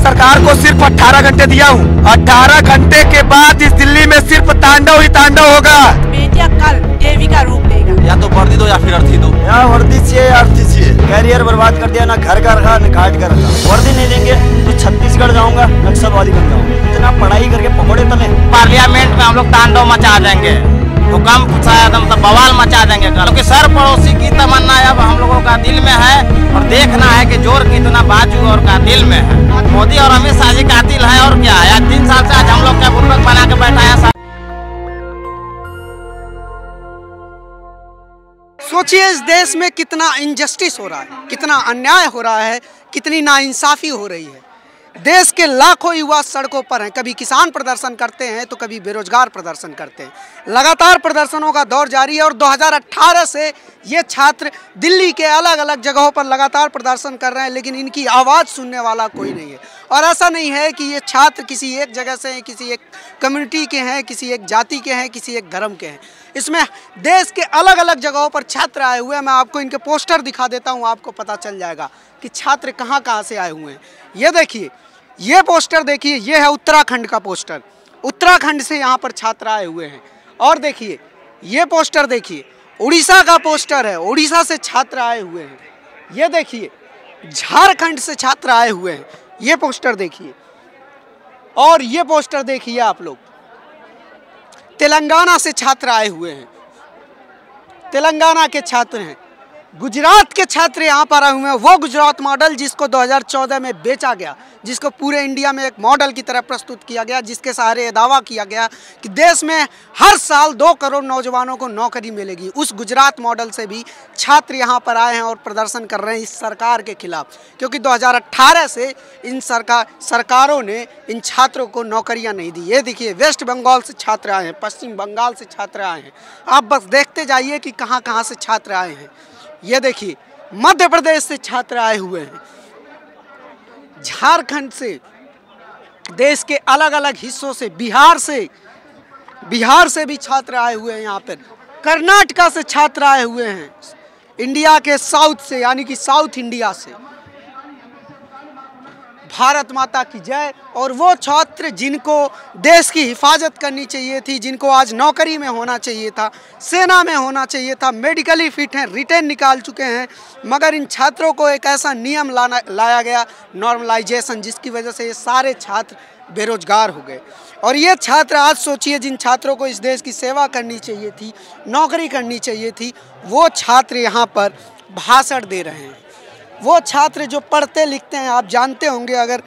सरकार को सिर्फ 18 घंटे दिया हूँ। 18 घंटे के बाद इस दिल्ली में सिर्फ तांडव ही तांडव होगा। मीडिया कल देवी का रूप लेगा। या तो वर्दी दो या फिर अर्थी दो। यहाँ वर्दी चाहिए या अर्थी चाहिए। कैरियर बर्बाद कर दिया, ना घर का रखा न घाट का रखा। वर्दी नहीं देंगे तो छत्तीसगढ़ जाऊंगा, नक्सलवादी बन जाऊंगा। इतना पढ़ाई करके पकौड़े तले। पार्लियामेंट में हम लोग तांडव मचा देंगे, भूकंप शायद हम सब बवाल मचा देंगे, क्योंकि सर पड़ोसी की तमन्ना अब हम लोगों का दिल में है और देखना है कि जोर कितना बाजू और का दिल में है। मोदी और अमित शाह जी कातिल है और क्या है। 3 साल से आज हम लोग क्या बुर्बक बना के बैठाया। सोचिए इस देश में कितना इनजस्टिस हो रहा है, कितना अन्याय हो रहा है, कितनी नाइंसाफी हो रही है। देश के लाखों युवा सड़कों पर हैं, कभी किसान प्रदर्शन करते हैं तो कभी बेरोजगार प्रदर्शन करते हैं। लगातार प्रदर्शनों का दौर जारी है और 2018 से ये छात्र दिल्ली के अलग अलग जगहों पर लगातार प्रदर्शन कर रहे हैं, लेकिन इनकी आवाज़ सुनने वाला कोई नहीं है। और ऐसा नहीं है कि ये छात्र किसी एक जगह से हैं, किसी एक कम्युनिटी के हैं, किसी एक जाति के हैं, किसी एक धर्म के हैं। इसमें देश के अलग अलग जगहों पर छात्र आए हुए हैं। मैं आपको इनके पोस्टर दिखा देता हूँ, आपको पता चल जाएगा कि छात्र कहाँ कहाँ से आए हुए हैं। ये देखिए, ये पोस्टर देखिए, ये है उत्तराखंड का पोस्टर। उत्तराखंड से यहाँ पर छात्र आए हुए हैं। और देखिए ये पोस्टर देखिए, उड़ीसा का पोस्टर है, उड़ीसा से छात्र आए हुए हैं। ये देखिए झारखंड से छात्र आए हुए हैं, ये पोस्टर देखिए। और ये पोस्टर देखिए आप लोग, तेलंगाना से छात्र आए हुए हैं, तेलंगाना के छात्र हैं। गुजरात के छात्र यहाँ पर आए हुए हैं, वो गुजरात मॉडल जिसको 2014 में बेचा गया, जिसको पूरे इंडिया में एक मॉडल की तरह प्रस्तुत किया गया, जिसके सहारे ये दावा किया गया कि देश में हर साल 2 करोड़ नौजवानों को नौकरी मिलेगी। उस गुजरात मॉडल से भी छात्र यहाँ पर आए हैं और प्रदर्शन कर रहे हैं इस सरकार के खिलाफ, क्योंकि 2018 से इन सरकारों ने इन छात्रों को नौकरियाँ नहीं दी। ये देखिए वेस्ट बंगाल से छात्र आए हैं, पश्चिम बंगाल से छात्र आए हैं। आप बस देखते जाइए कि कहाँ कहाँ से छात्र आए हैं। ये देखिए मध्य प्रदेश से छात्र आए हुए हैं, झारखंड से, देश के अलग अलग हिस्सों से, बिहार से भी छात्र आए हुए हैं। यहाँ पर कर्नाटका से छात्र आए हुए हैं, इंडिया के साउथ से, यानी कि साउथ इंडिया से। भारत माता की जय। और वो छात्र जिनको देश की हिफाजत करनी चाहिए थी, जिनको आज नौकरी में होना चाहिए था, सेना में होना चाहिए था, मेडिकली फिट हैं, रिटेन निकाल चुके हैं, मगर इन छात्रों को एक ऐसा नियम लाया गया, नॉर्मलाइजेशन, जिसकी वजह से ये सारे छात्र बेरोजगार हो गए। और ये छात्र आज सोचिए, जिन छात्रों को इस देश की सेवा करनी चाहिए थी, नौकरी करनी चाहिए थी, वो छात्र यहाँ पर भाषण दे रहे हैं। वो छात्र जो पढ़ते लिखते हैं, आप जानते होंगे, अगर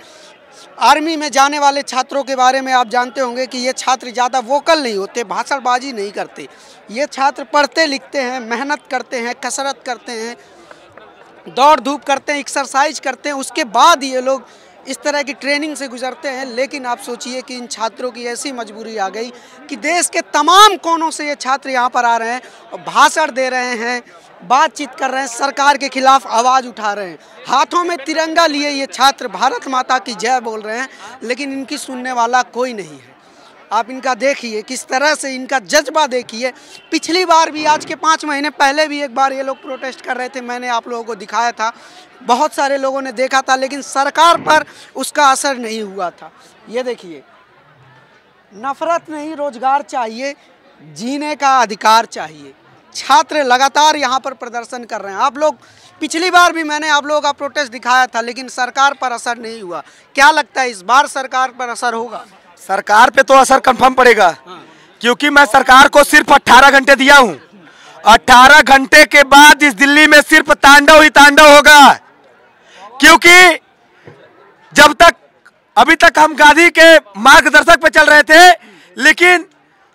आर्मी में जाने वाले छात्रों के बारे में आप जानते होंगे कि ये छात्र ज़्यादा वोकल नहीं होते, भाषणबाजी नहीं करते। ये छात्र पढ़ते लिखते हैं, मेहनत करते हैं, कसरत करते हैं, दौड़ धूप करते हैं, एक्सरसाइज करते हैं, उसके बाद ये लोग इस तरह की ट्रेनिंग से गुजरते हैं। लेकिन आप सोचिए कि इन छात्रों की ऐसी मजबूरी आ गई कि देश के तमाम कोनों से ये छात्र यहाँ पर आ रहे हैं और भाषण दे रहे हैं, बातचीत कर रहे हैं, सरकार के खिलाफ आवाज़ उठा रहे हैं, हाथों में तिरंगा लिए ये छात्र भारत माता की जय बोल रहे हैं, लेकिन इनकी सुनने वाला कोई नहीं है। आप इनका देखिए, किस तरह से इनका जज्बा देखिए। पिछली बार भी, आज के 5 महीने पहले भी एक बार ये लोग प्रोटेस्ट कर रहे थे, मैंने आप लोगों को दिखाया था, बहुत सारे लोगों ने देखा था, लेकिन सरकार पर उसका असर नहीं हुआ था। ये देखिए, नफरत नहीं, रोजगार चाहिए, जीने का अधिकार चाहिए। छात्र लगातार यहाँ पर प्रदर्शन कर रहे हैं। आप लोग, पिछली बार भी मैंने आप लोगों का प्रोटेस्ट दिखाया था, लेकिन सरकार पर असर नहीं हुआ। क्या लगता है इस बार सरकार पर असर होगा? सरकार पे तो असर कंफर्म पड़ेगा, क्योंकि मैं सरकार को सिर्फ 18 घंटे दिया हूँ। 18 घंटे के बाद इस दिल्ली में सिर्फ तांडव ही तांडव होगा, क्योंकि जब तक, अभी तक हम गांधी के मार्गदर्शक पे चल रहे थे, लेकिन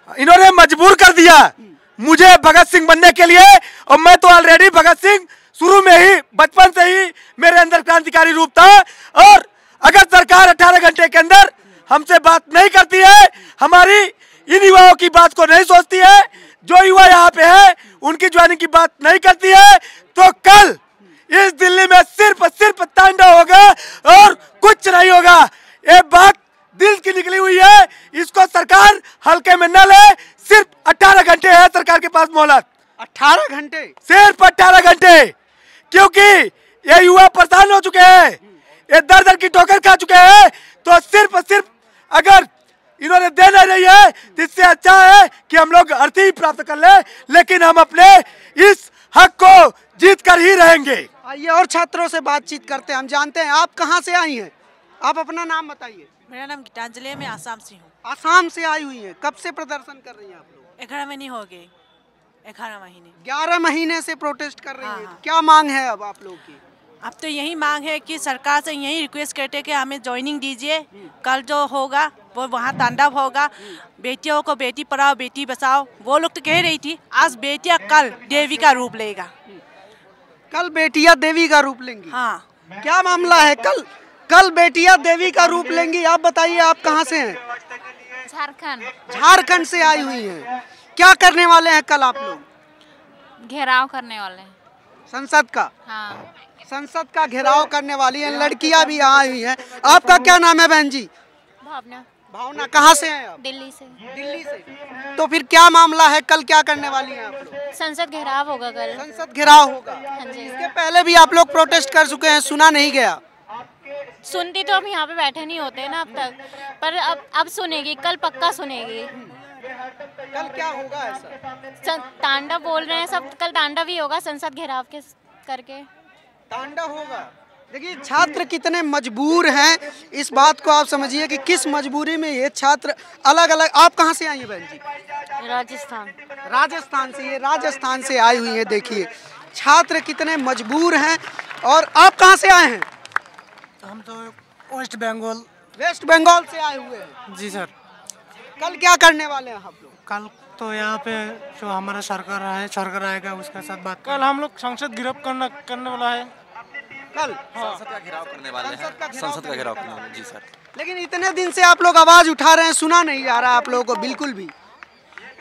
इन्होंने मजबूर कर दिया मुझे भगत सिंह बनने के लिए। और मैं तो ऑलरेडी भगत सिंह, शुरू में ही, बचपन से ही मेरे अंदर क्रांतिकारी रूप था। और अगर सरकार 18 घंटे के अंदर हमसे बात नहीं करती है, हमारी इन युवाओं की बात को नहीं सोचती है, जो युवा यहाँ पे है उनकी ज्वाइनिंग की बात नहीं करती है, तो कल इस दिल्ली में सिर्फ तांडव होगा और कुछ नहीं होगा। ये बात दिल की निकली हुई है, इसको सरकार हल्के में न ले। सिर्फ 18 घंटे है सरकार के पास मोहलत। 18 घंटे, सिर्फ 18 घंटे, क्योंकि ये युवा परेशान हो चुके हैं। ये दर दर की ठोकर खा चुके हैं। तो सिर्फ और सिर्फ अगर इन्होंने दे नहीं रही है तो इससे अच्छा है कि हम लोग अर्थी प्राप्त कर ले, लेकिन हम अपने इस हक को जीत कर ही रहेंगे। आइए और छात्रों से बातचीत करते हैं। हम जानते हैं आप कहाँ से आई हैं, आप अपना नाम बताइए। मेरा नाम गीतांजलि है, मैं आसाम से हूँ। आसाम से आई हुई हैं, कब से प्रदर्शन कर रही हैं आप लोग? 11 महीने हो गए, 11 महीने। 11 महीने से प्रोटेस्ट कर रही हैं। हाँ। क्या मांग है अब आप लोग की? अब तो यही मांग है कि सरकार से यही रिक्वेस्ट करते कि हमें ज्वाइनिंग दीजिए। कल जो होगा वो वहाँ तांडव होगा, बेटियों को बेटी पढ़ाओ बेटी बचाओ। वो लोग तो कह रही थी आज बेटियाँ कल देवी का रूप लेगा। कल बेटियां देवी का रूप लेंगी? हाँ। क्या मामला है? कल बेटियां देवी का रूप लेंगी। आप बताइए आप कहाँ से हैं? झारखंड। झारखंड से आई हुई हैं। क्या करने वाले हैं कल आप लोग? घेराव करने वाले हैं संसद का? हाँ। संसद का घेराव करने वाली हैं। लड़कियां भी यहाँ आई हैं। आपका क्या नाम है बहन जी? भावना। भावना। कहाँ से हैं आप? दिल्ली से। दिल्ली से। तो फिर क्या मामला है, कल क्या करने वाली हैं आप लोग? संसद घेराव होगा कल। संसद घेराव होगा। हाँ जी। इसके पहले भी आप लोग प्रोटेस्ट कर चुके हैं, सुना नहीं गया? सुनती तो हम यहाँ पे बैठे नहीं होते ना अब तक, पर अब सुनेगी, कल पक्का सुनेगी। कल क्या होगा ऐसा? तांडव बोल रहे हैं सब, कल तांडव ही होगा संसद घेराव के करके। तांडव होगा। देखिए छात्र कितने मजबूर हैं, इस बात को आप समझिए कि किस मजबूरी में ये छात्र अलग अलग। आप कहाँ से आई हैं बहन जी? राजस्थान। राजस्थान से। ये राजस्थान से आई हुई है। देखिए छात्र कितने मजबूर हैं। और आप कहाँ से आए हैं? हम तो वेस्ट बंगाल। वेस्ट बंगाल से आए हुए हैं। जी सर। कल क्या करने वाले हैं आप लोग? कल तो यहाँ पे जो हमारा सरकार आएगा उसके साथ बात। कल हम लोग संसद गिरफ्त करने वाला है। कल संसद का घेराव करने वाले हैं। संसद का घेराव करने वाले। जी सर। लेकिन इतने दिन से आप लोग आवाज उठा रहे हैं, सुना नहीं जा रहा आप लोगों को बिल्कुल भी।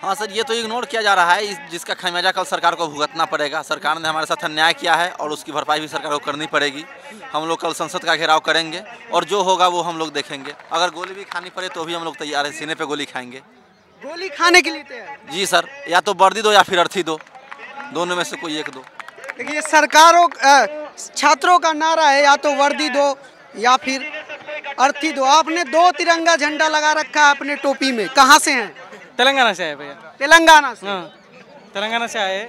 हाँ सर, ये तो इग्नोर किया जा रहा है, जिसका खमियाजा कल सरकार को भुगतना पड़ेगा। सरकार ने हमारे साथ अन्याय किया है और उसकी भरपाई भी सरकार को करनी पड़ेगी। हम लोग कल संसद का घेराव करेंगे और जो होगा वो हम लोग देखेंगे। अगर गोली भी खानी पड़े तो भी हम लोग तैयार हैं, सीने पे गोली खाएंगे। गोली खाने के लिए तैयार? जी सर, या तो वर्दी दो या फिर अर्थी दो, दोनों में से कोई एक दो। देखिए छात्रों का नारा है या तो वर्दी दो या फिर अर्थी दो। आपने 2 तिरंगा झंडा लगा रखा है अपने टोपी में। कहाँ से हैं? तेलंगाना से आए भैया। तेलंगाना से? हाँ, तेलंगाना से आए।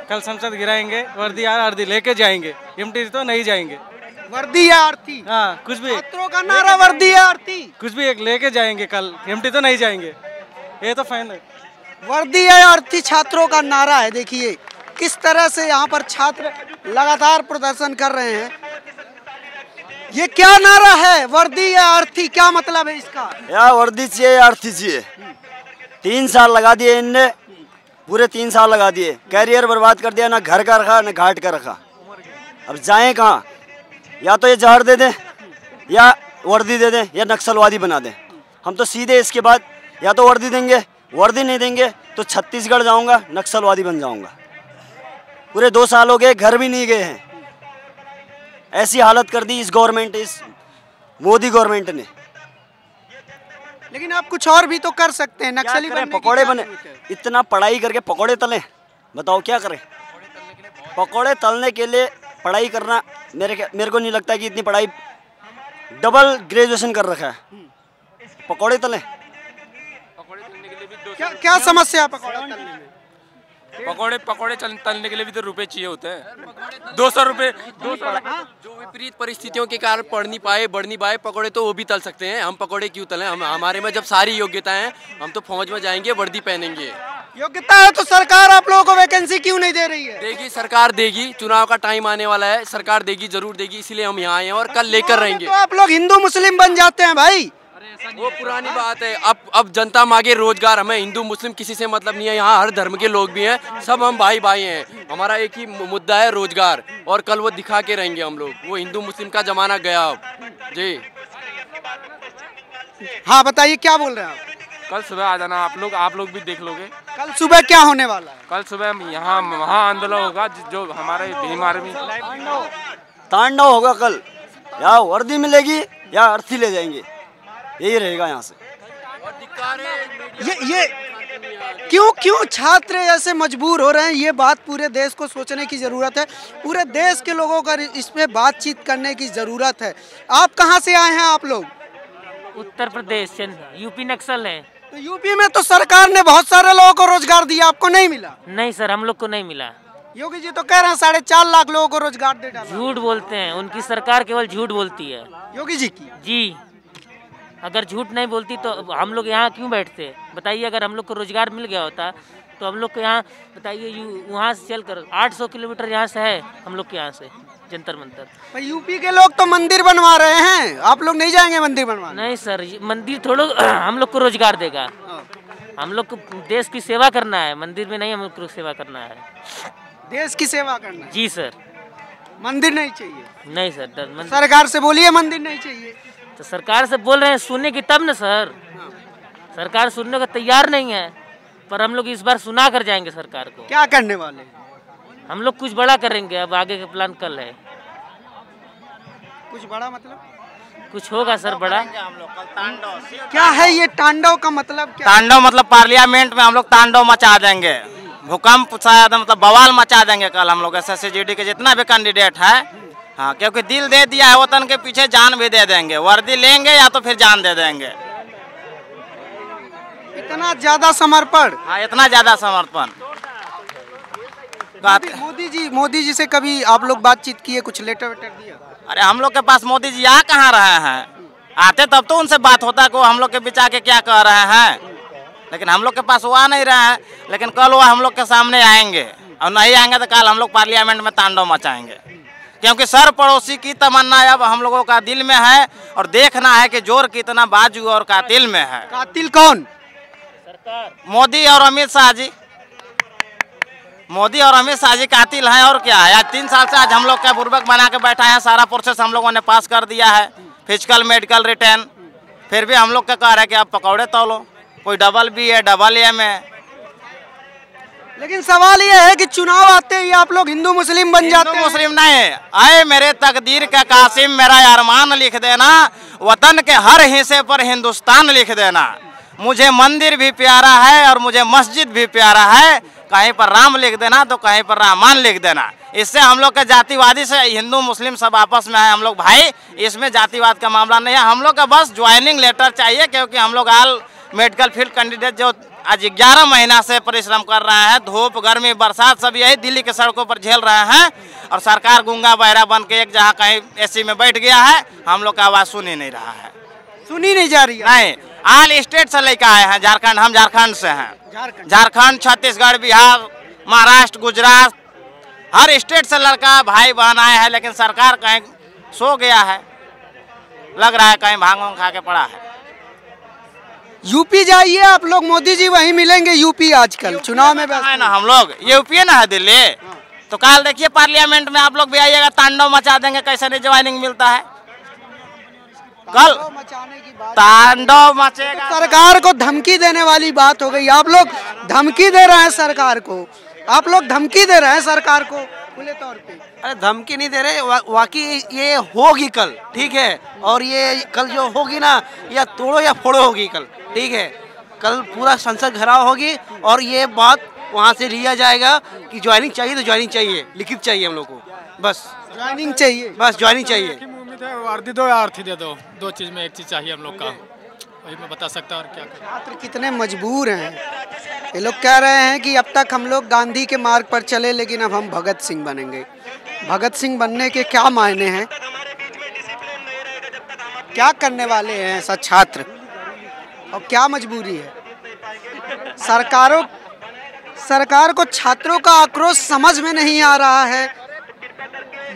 कल संसद गिराएंगे, वर्दी या अर्थी लेके जाएंगे, एमटी तो नहीं जाएंगे। वर्दी या अर्थी? हाँ, कुछ भी। छात्रों का नारा वर्दी या अर्थी? कुछ भी एक लेके जाएंगे कल, एमटी तो नहीं जाएंगे, ये तो फाइनल। वर्दी या अर्थी छात्रों का नारा है। देखिए किस तरह से यहाँ पर छात्र लगातार प्रदर्शन कर रहे हैं। ये क्या नारा है, वर्दी या अर्थी, क्या मतलब है इसका? या वर्दी चाहिए या अर्थी चाहिए। 3 साल लगा दिए इनने, पूरे 3 साल लगा दिए। कैरियर बर्बाद कर दिया, ना घर का रखा ना घाट का रखा। अब जाएं कहाँ? या तो ये जहर दे दें या वर्दी दे दें या नक्सलवादी बना दें। हम तो सीधे इसके बाद या तो वर्दी देंगे, वर्दी नहीं देंगे तो छत्तीसगढ़ जाऊंगा, नक्सलवादी बन जाऊंगा। पूरे 2 साल हो गए, घर भी नहीं गए हैं। ऐसी हालत कर दी इस गवर्नमेंट, इस मोदी गवर्नमेंट ने। लेकिन आप कुछ और भी तो कर सकते हैं। नक्सली बनने की पकौड़े क्या बने, जरूरत है? इतना पढ़ाई करके पकौड़े तलें, बताओ क्या करें? पकौड़े तलने के लिए पढ़ाई करना, मेरे को नहीं लगता कि इतनी पढ़ाई, डबल ग्रेजुएशन कर रखा है। पकौड़े तलें। क्या समस्या है पकौड़े तलने में? पकौड़े तलने के लिए भी तो रुपए चाहिए होते हैं। 200 रुपए। जो विपरीत परिस्थितियों के कारण पढ़ नहीं पाए, बढ़ नहीं पाए, पकौड़े तो वो भी तल सकते हैं। हम पकौड़े क्यों तलें? हमारे में जब सारी योग्यताएं हैं, हम तो फौज में जाएंगे, वर्दी पहनेंगे। योग्यता है तो सरकार आप लोगों को वैकेंसी क्यों नहीं दे रही है? देगी, सरकार देगी। चुनाव का टाइम आने वाला है, सरकार देगी, जरूर देगी। इसीलिए हम यहाँ आए हैं और कल लेकर रहेंगे। तो आप लोग हिंदू मुस्लिम बन जाते हैं भाई। वो पुरानी बात है। अब जनता मांगे रोजगार। हमें हिंदू मुस्लिम किसी से मतलब नहीं है। यहाँ हर धर्म के लोग भी हैं, सब हम भाई भाई हैं। हमारा एक ही मुद्दा है, रोजगार। और कल वो दिखा के रहेंगे हम लोग। वो हिंदू मुस्लिम का जमाना गया अब। जी हाँ बताइए क्या बोल रहे हैं आप? कल सुबह आ जाना आप लोग भी देख लोगे। कल सुबह क्या होने वाला है? कल सुबह यहाँ महा आंदोलन होगा, जो हमारे भीम आर्मी तांडव होगा कल। या वर्दी मिलेगी या अर्थी ले जाएंगे, यही रहेगा यहाँ से। क्यों छात्र ऐसे मजबूर हो रहे हैं, ये बात पूरे देश को सोचने की ज़रूरत है। पूरे देश के लोगों को इस पे बातचीत करने की ज़रूरत है। आप कहाँ से आए हैं आप लोग? उत्तर प्रदेश, यूपी नक्सल है। तो यूपी में तो सरकार ने बहुत सारे लोगों को रोजगार दिया, आपको नहीं मिला? नहीं सर, हम लोग को नहीं मिला। योगी जी तो कह रहे हैं 4.5 लाख लोगों को रोजगार दे डाला। झूठ बोलते हैं, उनकी सरकार केवल झूठ बोलती है। योगी जी की? जी, अगर झूठ नहीं बोलती तो हम लोग यहाँ क्यों बैठते? बताइए, अगर हम लोग को रोजगार मिल गया होता तो हम लोग को यहाँ, बताइए, वहाँ से चलकर 800 किलोमीटर यहाँ से है हम लोग के यहाँ से जंतर मंतर। यूपी के लोग तो मंदिर बनवा रहे हैं, आप लोग नहीं जाएंगे मंदिर बनवाने? नहीं सर, मंदिर थोड़ा हम लोग को रोजगार देगा। हम लोग को देश की सेवा करना है, मंदिर में नहीं हम लोग को सेवा करना है। देश की सेवा करना है? जी सर। मंदिर नहीं चाहिए? नहीं सर, सरकार से बोलिए मंदिर नहीं चाहिए। तो सरकार से बोल रहे हैं, सुनने की तब न सर। सरकार सुनने को तैयार नहीं है, पर हम लोग इस बार सुना कर जाएंगे सरकार को। क्या करने वाले? हम लोग कुछ बड़ा करेंगे, अब आगे का प्लान कल है। कुछ बड़ा मतलब? कुछ होगा सर बड़ा। हम लोग कल तांडव। क्या है ये तांडव का मतलब? क्या तांडव मतलब पार्लियामेंट में हम लोग तांडव मचा देंगे, भूकंप शायद, मतलब बवाल मचा देंगे कल हम लोग। SSCGD के जितना भी कैंडिडेट है, हाँ, क्योंकि दिल दे दिया है वतन के पीछे, जान भी दे देंगे। वर्दी लेंगे या तो फिर जान दे देंगे। इतना ज्यादा समर्पण? हाँ, इतना ज्यादा समर्पण। मोदी जी से कभी आप लोग बातचीत किए, कुछ लेटर वेटर दिया? अरे हम लोग के पास मोदी जी आ कहाँ रहे हैं? आते तब तो उनसे बात होता को हम लोग के बीच आके क्या कह रहे हैं, लेकिन हम लोग के पास वो आ नहीं रहे हैं। लेकिन कल वो हम लोग के सामने आएंगे, और नहीं आएंगे तो कल हम लोग पार्लियामेंट में तांडव मचाएंगे। क्योंकि सर पड़ोसी की तमन्ना अब हम लोगों का दिल में है, और देखना है कि जोर कितना बाजू और कातिल में है। कातिल कौन? मोदी और अमित शाह जी। मोदी और अमित शाह जी कातिल हैं, और क्या है। आज 3 साल से आज हम लोग का बुर्बक बना के बैठा है। सारा प्रोसेस हम लोगों ने पास कर दिया है, फिजिकल मेडिकल रिटर्न। फिर भी हम लोग का कह रहे हैं कि आप पकौड़े तोलो, कोई डबल बी है, डबल एम है। लेकिन सवाल ये है कि चुनाव आते ही आप लोग हिंदू मुस्लिम बन जाते हैं। मुस्लिम नहीं, आए मेरे तकदीर का कासिम, मेरा अरमान लिख देना, वतन के हर हिस्से पर हिंदुस्तान लिख देना। मुझे मंदिर भी प्यारा है और मुझे मस्जिद भी प्यारा है। कहीं पर राम लिख देना तो कहीं पर रहमान लिख देना। इससे हम लोग का जातिवादी से हिंदू मुस्लिम सब आपस में है हम लोग भाई, इसमें जातिवाद का मामला नहीं है। हम लोग का बस ज्वाइनिंग लेटर चाहिए, क्योंकि हम लोग ऑल मेडिकल फील्ड कैंडिडेट जो आज 11 महीना से परिश्रम कर रहे हैं, धूप गर्मी बरसात सब यही दिल्ली के सड़कों पर झेल रहे हैं, और सरकार गूंगा बहरा बन के एक जगह कहीं एसी में बैठ गया है। हम लोग का आवाज़ सुन ही नहीं रहा है, सुनी नहीं जा रही है। नहीं, ऑल स्टेट से लेकर आए हैं झारखंड, हम झारखंड से हैं। झारखंड, छत्तीसगढ़, बिहार, महाराष्ट्र, गुजरात, हर स्टेट से लड़का भाई बहन आए हैं, लेकिन सरकार कहीं सो गया है, लग रहा है कहीं भांग वांग खा के पड़ा है। यूपी जाइए आप लोग, मोदी जी वहीं मिलेंगे। यूपी आजकल चुनाव में है ना, हम लोग यूपी ना है दिल्ली, तो कल देखिए पार्लियामेंट में आप लोग भी आइएगा, तांडव मचा देंगे। कैसे नहीं ज्वाइनिंग मिलता है, कल तांडव मचेगा। सरकार को धमकी देने वाली बात हो गई। आप लोग धमकी दे रहे हैं सरकार को, आप लोग धमकी दे रहे हैं सरकार को खुले तौर पे। अरे धमकी नहीं दे रहे, वाकई ये होगी कल, ठीक है। और ये कल जो होगी ना, या तोड़ो या फोड़ो होगी कल, ठीक है। कल पूरा संसद घेराव होगी, और ये बात वहाँ से लिया जाएगा कि ज्वाइनिंग चाहिए तो ज्वाइनिंग चाहिए, लिखित चाहिए हम लोग को, बस ज्वाइनिंग चाहिए, बस ज्वाइनिंग चाहिए। वर्दी दो या अर्थी दे दो, दो चीज़ में एक चीज़ चाहिए हम लोग का, वही मैं बता सकता हूँ। और क्या छात्र कितने मजबूर हैं। ये लोग कह रहे हैं कि अब तक हम लोग गांधी के मार्ग पर चले, लेकिन अब हम भगत सिंह बनेंगे। भगत सिंह बनने के क्या मायने हैं, क्या करने वाले हैं ऐसा छात्र, और क्या मजबूरी है। सरकार को छात्रों का आक्रोश समझ में नहीं आ रहा है,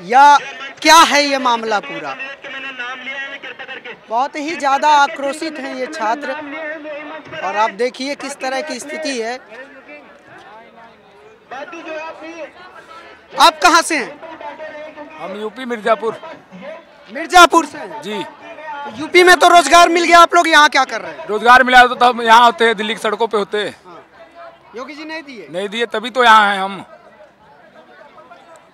या क्या है ये मामला पूरा। बहुत ही ज़्यादा आक्रोशित हैं ये छात्र, और आप देखिए किस तरह की स्थिति है। आप कहाँ से हैं? हम यूपी मिर्जापुर। मिर्जापुर से हैं जी। तो यूपी में तो रोजगार मिल गया, आप लोग यहाँ क्या कर रहे हैं? रोजगार मिला तो हम यहाँ होते हैं, दिल्ली की सड़कों पे होते। योगी जी नहीं दिए? नहीं दिए, तभी तो यहाँ हैं हम।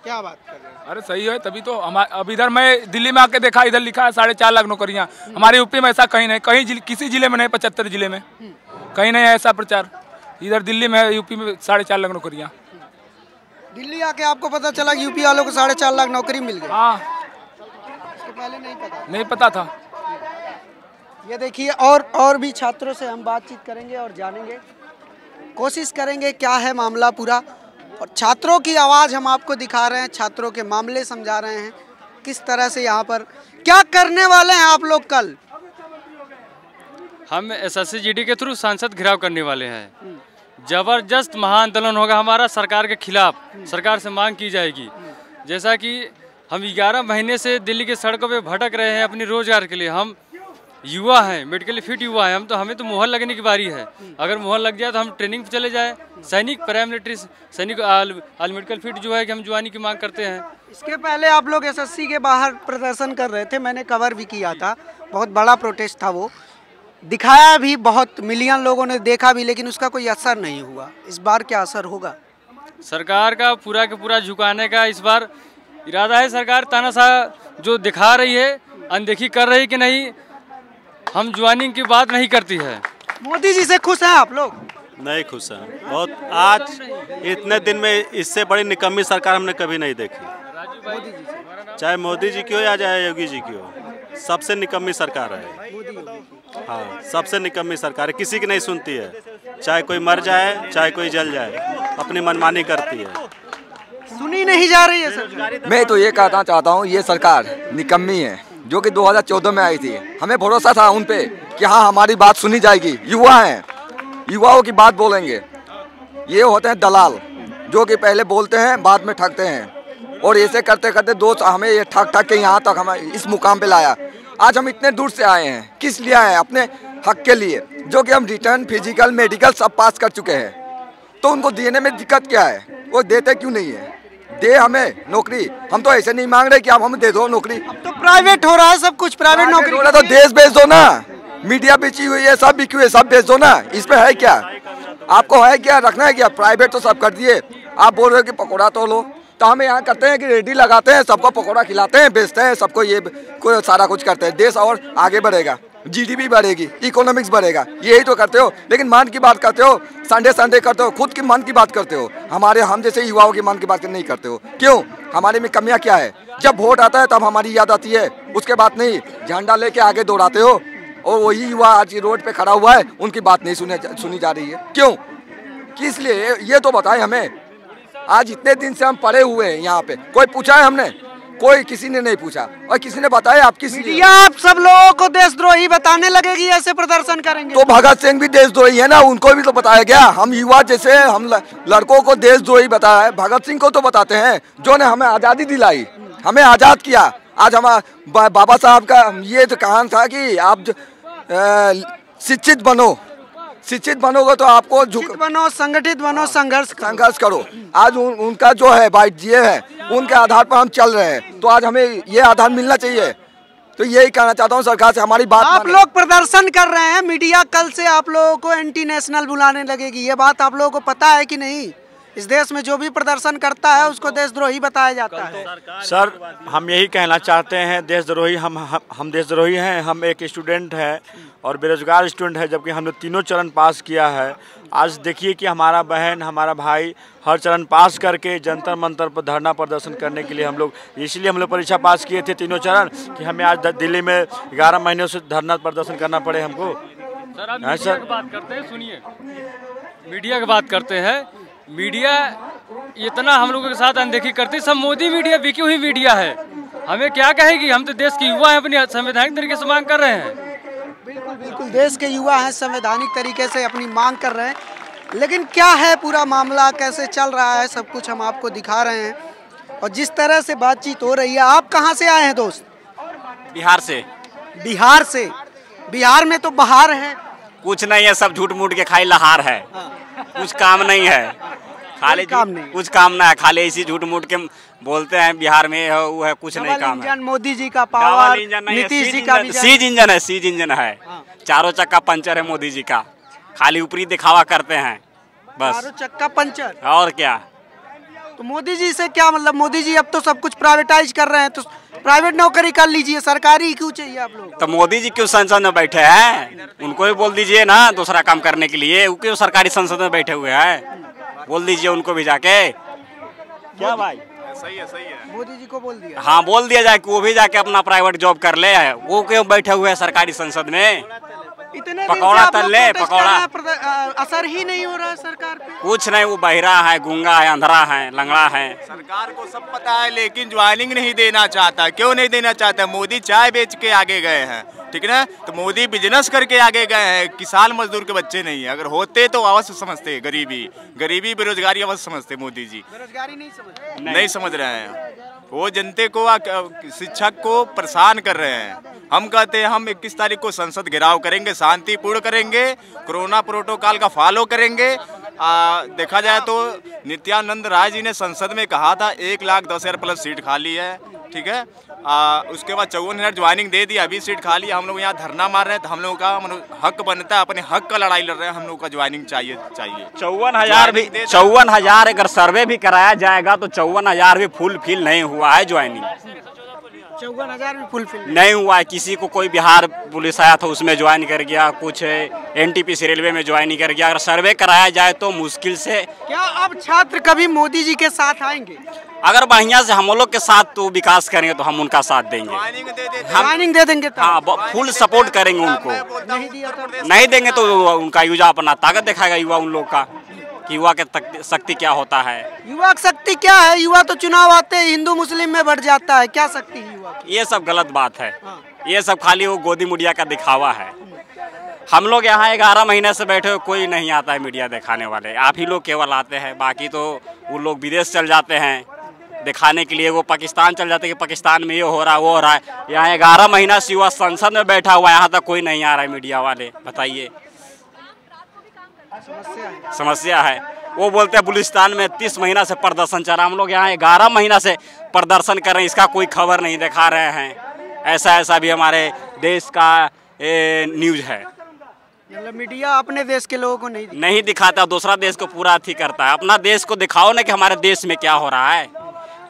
क्या बात कर रहे हैं? अरे सही है, तभी तो हम। अब इधर मैं दिल्ली में आके देखा, इधर लिखा है 4.5 लाख नौकरियाँ। हमारे यूपी में ऐसा कहीं नहीं, कहीं किसी जिले में नहीं, 75 जिले में कहीं नहीं है ऐसा प्रचार। इधर दिल्ली में है, यूपी में 4.5 लाख नौकरियाँ। दिल्ली आके आपको पता चला कि यूपी वालों को 4.5 लाख नौकरी मिल गई? हाँ, इसके पहले नहीं पता था। ये देखिए, और भी छात्रों से हम बातचीत करेंगे और जानेंगे, कोशिश करेंगे क्या है मामला पूरा। और छात्रों की आवाज़ हम आपको दिखा रहे हैं, छात्रों के मामले समझा रहे हैं, किस तरह से यहाँ पर क्या करने वाले हैं आप लोग। कल हम SSC GD के थ्रू संसद घिराव करने वाले हैं। जबरदस्त महाआंदोलन होगा हमारा सरकार के खिलाफ। सरकार से मांग की जाएगी, जैसा कि हम 11 महीने से दिल्ली की सड़कों पे भटक रहे हैं अपनी रोजगार के लिए। हम युवा हैं, मेडिकली फिट युवा हैं, हमें तो मुहर लगने की बारी है। अगर मुहर लग जाए तो हम ट्रेनिंग पे चले जाए। सैनिक, पैरामिलिट्री सैनिक, ऑल मेडिकल फिट जो है कि हम जवानी की मांग करते हैं। इसके पहले आप लोग SSC के बाहर प्रदर्शन कर रहे थे, मैंने कवर भी किया था, बहुत बड़ा प्रोटेस्ट था, वो दिखाया भी, बहुत मिलियन लोगों ने देखा भी, लेकिन उसका कोई असर नहीं हुआ। इस बार क्या असर होगा? सरकार का पूरा के पूरा झुकाने का इस बार इरादा है। सरकार तानाशाह जो दिखा रही है, अनदेखी कर रही कि नहीं, हम ज्वाइनिंग की बात नहीं करती है। मोदी जी से खुश हैं आप लोग? नहीं खुश हैं बहुत। आज इतने दिन में इससे बड़ी निकम्मी सरकार हमने कभी नहीं देखी। चाहे मोदी जी की हो या चाहे योगी जी की हो, सबसे निकम्मी सरकार है। हाँ, सबसे निकम्मी सरकार है, किसी की नहीं सुनती है। चाहे कोई मर जाए, चाहे कोई जल जाए, अपनी मनमानी करती है, सुनी नहीं जा रही है सर। मैं तो ये कहना चाहता हूँ, ये सरकार निकम्मी है, जो कि 2014 में आई थी। हमें भरोसा था उन पे कि हाँ हमारी बात सुनी जाएगी। युवा हैं, युवाओं की बात बोलेंगे। ये होते हैं दलाल, जो कि पहले बोलते हैं बाद में ठगते हैं, और ऐसे करते करते दोस्त हमें ये ठग के यहाँ तक हमें इस मुकाम पे लाया। आज हम इतने दूर से आए हैं, किस लिए आए हैं? अपने हक के लिए, जो कि हम रिटर्न, फिजिकल, मेडिकल सब पास कर चुके हैं। तो उनको देने में दिक्कत क्या है? वो देते क्यों नहीं है? दे हमें नौकरी। हम तो ऐसे नहीं मांग रहे कि आप हमें दे दो नौकरी। अब तो प्राइवेट हो रहा है सब कुछ, प्राइवेट नौकरी हो रहा है तो देश बेच दो ना। मीडिया बेची हुई है, सब बिकी हुई है, सब बेच दो ना। इस पे है क्या? आपको है क्या रखना है क्या? प्राइवेट तो सब कर दिए। आप बोल रहे हो कि पकौड़ा तो लो, तो हम यहाँ करते हैं कि रेडी लगाते हैं, सबको पकौड़ा खिलाते हैं, बेचते हैं, सबको ये कोई सारा कुछ करते हैं। देश और आगे बढ़ेगा, GDP बढ़ेगी, इकोनॉमिक्स बढ़ेगा, यही तो करते हो। लेकिन मन की बात करते हो, संडे करते हो, खुद की मन की बात करते हो। हम जैसे युवाओं की मन की बात नहीं करते हो। क्यों? हमारे में कमियां क्या है? जब वोट आता है तब हमारी याद आती है, उसके बाद नहीं। झंडा लेके आगे दौड़ाते हो, और वही युवा आज रोड पे खड़ा हुआ है, उनकी बात नहीं सुनी जा रही है। क्यों? किस लिए? ये तो बताएं हमें। आज इतने दिन से हम पड़े हुए हैं यहाँ पे, कोई पूछा है हमने? कोई, किसी ने नहीं पूछा। और किसी ने बताया आप किस लिए? आप सब लोगों को देशद्रोही बताने लगेगी ऐसे प्रदर्शन करेंगे तो भगत सिंह भी देशद्रोही है ना, उनको भी तो बताया गया। हम युवा जैसे हम लड़कों को देशद्रोही बताया है, भगत सिंह को तो बताते हैं, जो ने हमें आज़ादी दिलाई, हमें आज़ाद किया। आज हम बाबा साहब का ये तो कहान था कि आप शिक्षित बनो, शिक्षित बनोगे तो आपको बनो, संगठित बनो, संघर्ष करो। आज उनका जो है भाई ये है, उनके आधार पर हम चल रहे हैं, तो आज हमें ये आधार मिलना चाहिए। तो यही कहना चाहता हूँ सरकार से, हमारी बात आप लोग प्रदर्शन कर रहे हैं, मीडिया कल से आप लोगों को एंटी नेशनल बुलाने लगेगी, ये बात आप लोगों को पता है कि नहीं? इस देश में जो भी प्रदर्शन करता है उसको देशद्रोही बताया जाता है। सर हम यही कहना चाहते हैं, देशद्रोही हम देशद्रोही हैं। हम एक स्टूडेंट है और बेरोजगार स्टूडेंट है, जबकि हमने तीनों चरण पास किया है। आज देखिए कि हमारा बहन, हमारा भाई हर चरण पास करके जंतर मंतर पर धरना प्रदर्शन करने के लिए हम लोग, इसलिए हम लोग परीक्षा पास किए थे तीनों चरण, कि हमें आज दिल्ली में 11 महीनों से धरना प्रदर्शन करना पड़े हमको। सर आप मीडिया की बात करते हैं, सुनिए, मीडिया की बात करते हैं। मीडिया इतना हम लोगों के साथ अनदेखी करती, सब मोदी मीडिया, बिकी हुई मीडिया है। हमें क्या कहेगी? हम तो देश के युवा हैं, अपनी संवैधानिक तरीके से मांग कर रहे हैं। बिल्कुल बिल्कुल, देश के युवा हैं, संवैधानिक तरीके से अपनी मांग कर रहे हैं। लेकिन क्या है पूरा मामला, कैसे चल रहा है, सब कुछ हम आपको दिखा रहे हैं। और जिस तरह से बातचीत हो रही है, आप कहाँ से आए हैं दोस्त? बिहार से। बिहार से? बिहार में तो बहार है। कुछ नहीं है, सब झूठ मूठ के खाली लहार है। कुछ काम नहीं है, खाली कुछ काम ना है, खाली इसी झूठ मूठ के बोलते हैं बिहार में है, वो है, कुछ नहीं काम है। मोदी जी का पावर, नीतीश जी का सीज इंजन है, सीज इंजन है। चारों चक्का पंचर है मोदी जी का, खाली ऊपरी दिखावा करते हैं बस। चारों चक्का पंचर, और क्या? तो मोदी जी से क्या मतलब? मोदी जी अब तो सब कुछ प्राइवेटाइज कर रहे हैं, तो प्राइवेट नौकरी कर लीजिए, सरकारी क्यों चाहिए आप लोग? तो मोदी जी क्यों संसद में बैठे हैं? उनको भी बोल दीजिए ना दूसरा काम करने के लिए, वो क्यों सरकारी संसद में बैठे हुए हैं? बोल दीजिए उनको भी जाके। क्या भाई? सही है। मोदी जी को बोल दिया। हाँ, बोल दिया जाए कि वो भी जाके अपना प्राइवेट जॉब कर ले। वो क्यों बैठे हुए हैं सरकारी संसद में? इतने पकौड़ा तल ले, पकौड़ा। असर ही नहीं हो रहा है सरकार पे। कुछ नहीं, वो बहिरा है, गूंगा है, अंधरा है, लंगड़ा है। सरकार को सब पता है लेकिन ज्वाइनिंग नहीं देना चाहता। क्यों नहीं देना चाहता? मोदी चाय बेच के आगे गए हैं, ठीक है ना? तो मोदी बिजनेस करके आगे गए हैं, किसान मजदूर के बच्चे नहीं है। अगर होते तो अवश्य समझते, गरीबी बेरोजगारी अवश्य समझते। मोदी जी बेरोजगारी नहीं समझ रहे हैं। वो जनते को, शिक्षक को परेशान कर रहे हैं। हम कहते हैं हम 21 तारीख को संसद घेराव करेंगे, शांतिपूर्ण करेंगे, कोरोना प्रोटोकॉल का फॉलो करेंगे। देखा जाए तो नित्यानंद राय जी ने संसद में कहा था 1,10,000 प्लस सीट खाली है, ठीक है। उसके बाद 54,000 ज्वाइनिंग दे दी, अभी सीट खाली। हम लोग यहाँ धरना मार रहे हैं, तो हम लोगों का हक बनता है, अपने हक का लड़ाई लड़ रहे हैं। हम लोग का ज्वाइनिंग चाहिए। 54,000 अगर सर्वे भी कराया जाएगा तो 54,000 भी फुल फिल नहीं हुआ है ज्वाइनिंग। 54,000 भी फुल फिल नहीं हुआ है। किसी को कोई बिहार पुलिस आया था उसमें ज्वाइन कर गया, कुछ NTPC रेलवे में ज्वाइन कर गया। अगर सर्वे कराया जाए तो मुश्किल से। क्या अब छात्र कभी मोदी जी के साथ आएंगे? अगर बढ़िया से हम लोग के साथ तो विकास करेंगे तो हम उनका साथ देंगे, ज्वाइनिंग दे देंगे। हाँ, फुल सपोर्ट करेंगे उनको। नहीं देंगे तो उनका युवा अपना ताकत दिखाएगा, युवा उन लोग का कि युवा के शक्ति क्या होता है। युवा शक्ति क्या है? युवा तो चुनाव आते हिंदू मुस्लिम में बढ़ जाता है। क्या शक्ति है युवा की? ये सब गलत बात है। ये सब खाली वो गोदी मुड़िया का दिखावा है। हम लोग यहाँ 11 महीने से बैठे हो, कोई नहीं आता है मीडिया दिखाने वाले। आप ही लोग केवल आते हैं, बाकी तो वो लोग विदेश चल जाते हैं दिखाने के लिए। वो पाकिस्तान चल जाते हैं कि पाकिस्तान में ये हो रहा है, वो हो रहा है। यहाँ 11 महीना से युवा संसद में बैठा हुआ है, यहाँ तक कोई नहीं आ रहा है मीडिया वाले। बताइए, समस्या है। वो बोलते हैं बलूचिस्तान में 30 महीना से प्रदर्शन चल रहा है। हम लोग यहाँ 11 महीना से प्रदर्शन कर रहे हैं, इसका कोई खबर नहीं दिखा रहे हैं। ऐसा भी हमारे देश का न्यूज है। मतलब मीडिया अपने देश के लोगों को नहीं दिखाता, दूसरा देश को पूरा अथी करता है। अपना देश को दिखाओ ना कि हमारे देश में क्या हो रहा है,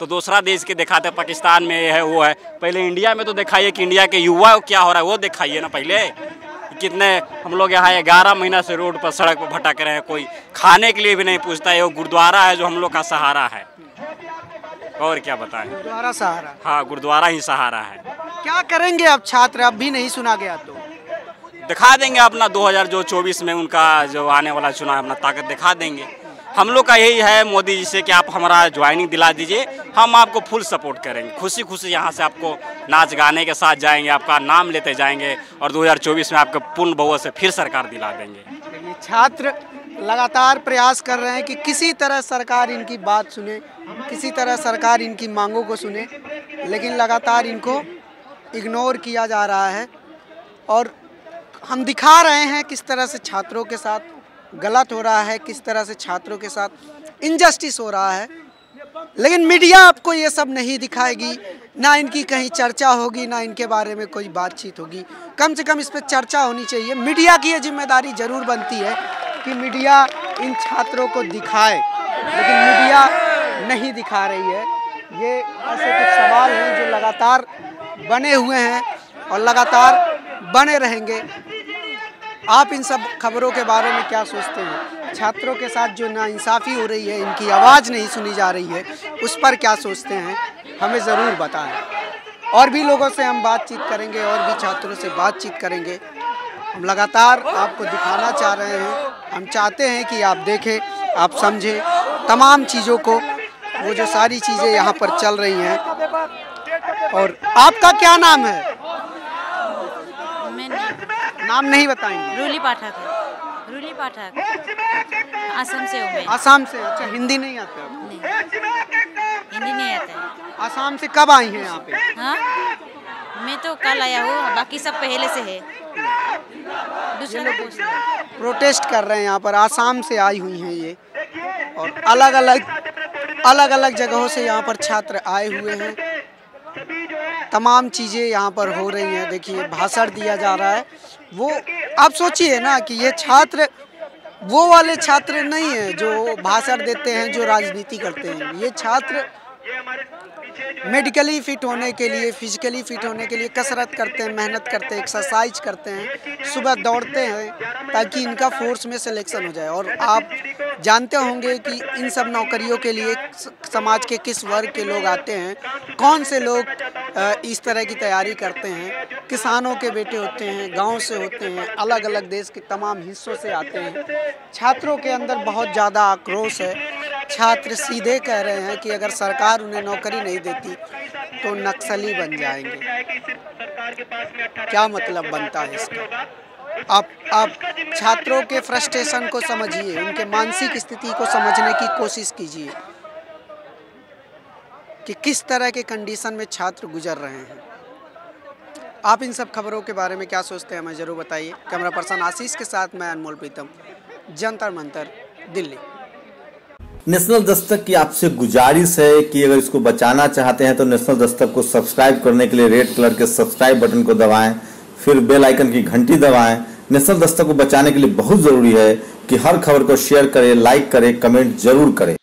तो दूसरा देश के दिखाते। पाकिस्तान में ये है, वो है। पहले इंडिया में तो दिखाइए कि इंडिया के युवा क्या हो रहा है, वो दिखाइए ना पहले। कितने हम लोग यहाँ 11 महीना से रोड पर, सड़क पर भटक रहे हैं, कोई खाने के लिए भी नहीं पूछता है। वो गुरुद्वारा है जो हम लोग का सहारा है, और क्या बताएं। गुरुद्वारा सहारा? हाँ, गुरुद्वारा ही सहारा है। क्या करेंगे अब छात्र? अब भी नहीं सुना गया तो दिखा देंगे अपना 2024 में उनका जो आने वाला चुनाव, अपना ताकत दिखा देंगे। हम लोग का यही है मोदी जी से कि आप हमारा ज्वाइनिंग दिला दीजिए, हम आपको फुल सपोर्ट करेंगे। खुशी खुशी यहाँ से आपको नाच गाने के साथ जाएंगे, आपका नाम लेते जाएंगे, और 2024 में आपको पूर्ण बहुमत से फिर सरकार दिला देंगे। ये छात्र लगातार प्रयास कर रहे हैं कि किसी तरह सरकार इनकी बात सुने, किसी तरह सरकार इनकी मांगों को सुने, लेकिन लगातार इनको इग्नोर किया जा रहा है। और हम दिखा रहे हैं किस तरह से छात्रों के साथ गलत हो रहा है, किस तरह से छात्रों के साथ इनजस्टिस हो रहा है। लेकिन मीडिया आपको ये सब नहीं दिखाएगी, ना इनकी कहीं चर्चा होगी, ना इनके बारे में कोई बातचीत होगी। कम से कम इस पर चर्चा होनी चाहिए। मीडिया की ये जिम्मेदारी जरूर बनती है कि मीडिया इन छात्रों को दिखाए, लेकिन मीडिया नहीं दिखा रही है। ये ऐसे कुछ सवाल हैं जो लगातार बने हुए हैं और लगातार बने रहेंगे। आप इन सब खबरों के बारे में क्या सोचते हैं? छात्रों के साथ जो नाइंसाफ़ी हो रही है, इनकी आवाज़ नहीं सुनी जा रही है, उस पर क्या सोचते हैं? हमें ज़रूर बताएं। और भी लोगों से हम बातचीत करेंगे, और भी छात्रों से बातचीत करेंगे। हम लगातार आपको दिखाना चाह रहे हैं, हम चाहते हैं कि आप देखें, आप समझें तमाम चीज़ों को, वो जो सारी चीज़ें यहाँ पर चल रही हैं। और आपका क्या नाम है? नाम नहीं बताएंगे? रूली पाठक है। रूली पाठक, असम से हूँ मैं। असम से? अच्छा, हिंदी नहीं आता? नहीं, हिंदी नहीं आता है। असम से कब आई हैं यहाँ पे? हाँ, मैं तो कल आया हूँ, बाकी सब पहले से है। दूसरे लोग प्रोटेस्ट कर रहे हैं यहाँ पर, आसाम से आई हुई हैं ये, और अलग अलग जगहों से यहाँ पर छात्र आए हुए हैं। तमाम चीज़ें यहाँ पर हो रही हैं। देखिए, भाषण दिया जा रहा है। वो आप सोचिए ना कि ये छात्र वो वाले छात्र नहीं हैं जो भाषण देते हैं, जो राजनीति करते हैं। ये छात्र मेडिकली फिट होने के लिए, फिजिकली फिट होने के लिए कसरत करते हैं, मेहनत करते हैं, एक्सरसाइज करते हैं, सुबह दौड़ते हैं ताकि इनका फोर्स में सिलेक्शन हो जाए। और आप जानते होंगे कि इन सब नौकरियों के लिए समाज के किस वर्ग के लोग आते हैं, कौन से लोग इस तरह की तैयारी करते हैं। किसानों के बेटे होते हैं, गांव से होते हैं, अलग अलग देश के तमाम हिस्सों से आते हैं। छात्रों के अंदर बहुत ज़्यादा आक्रोश है। छात्र सीधे कह रहे हैं कि अगर सरकार उन्हें नौकरी नहीं देती तो नक्सली बन जाएंगे। क्या मतलब बनता है इसका? आप छात्रों के फ्रस्ट्रेशन को समझिए, उनके मानसिक स्थिति को समझने की कोशिश कीजिए कि किस तरह के कंडीशन में छात्र गुजर रहे हैं। आप इन सब खबरों के बारे में क्या सोचते हैं, हमें ज़रूर बताइए। कैमरा पर्सन आशीष के साथ मैं अनमोल प्रीतम, जंतर मंतर, दिल्ली। नेशनल दस्तक की आपसे गुजारिश है कि अगर इसको बचाना चाहते हैं तो नेशनल दस्तक को सब्सक्राइब करने के लिए रेड कलर के सब्सक्राइब बटन को दबाएं, फिर बेल आइकन की घंटी दबाएं। नेशनल दस्तक को बचाने के लिए बहुत जरूरी है कि हर खबर को शेयर करें, लाइक करें, कमेंट जरूर करें।